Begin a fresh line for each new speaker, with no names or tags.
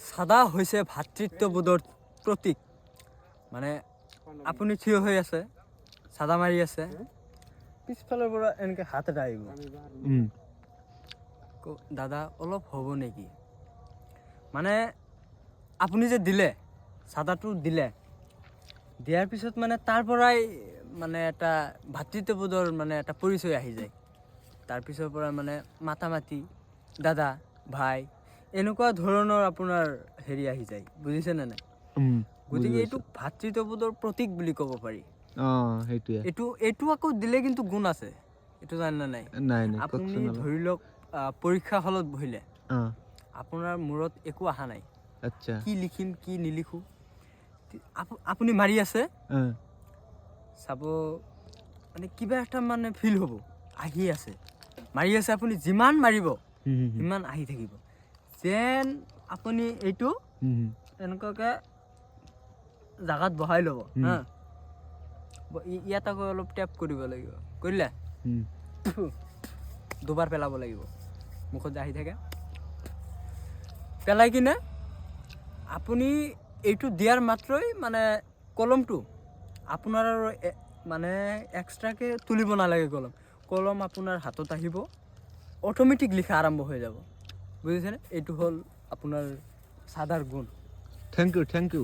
সাদা হৈছে ভাতৃত্ববোধৰ প্ৰতীক মানে আপুনি থিয় হৈ আছে সাদা মাৰি আছে পিছফালৰ পৰা এনেকৈ হাত এটা আহিব দাদা অলপ হ'ব নেকি মানে আপুনি যে দিলে সাদাটো দিলে দিয়াৰ পিছত মানে তাৰ পৰাই মানে এটা ভাতৃত্ববোধৰ মানে এটা পৰিচয় আহি যায় তাৰপিছৰ পৰা মানে মাতামাতি দাদা ভাই এনেকুৱা ধৰণৰ আপোনাৰ হেৰি আহি যায় বুজিছেনে নাই গতিকে এইটো ভাতৃত্ববোধৰ প্ৰতীক বুলি ক'ব পাৰি এইটো আকৌ দিলে কিন্তু গুণ আছে এইটো জানে নাই আপুনি ধৰি লওক পৰীক্ষা হলত বহিলে আপোনাৰ মূৰত একো অহা নাই কি লিখিম কি নিলিখো আপুনি মাৰি আছে চাব মানে কিবা এটা মানে ফিল হ'ব আহি আছে মাৰি আছে আপুনি যিমান মাৰিব সিমান আহি থাকিব যেন আপুনি এইটো এনেকুৱাকৈ জাগাত বহাই ল'ব হা ইয়াত আকৌ অলপ টেপ কৰিব লাগিব কৰিলে দুবাৰ পেলাব লাগিব মুখত আহি থাকে পেলাই কিনে আপুনি এইটো দিয়াৰ মাত্ৰই মানে কলমটো আপোনাৰ আৰু মানে এক্সট্ৰাকৈ তুলিব নালাগে কলম আপোনাৰ হাতত আহিব অট'মেটিক লিখা আৰম্ভ হৈ যাব বুজিছেনে এইটো হ'ল আপোনাৰ সাদাৰ গুণ
থেংক ইউ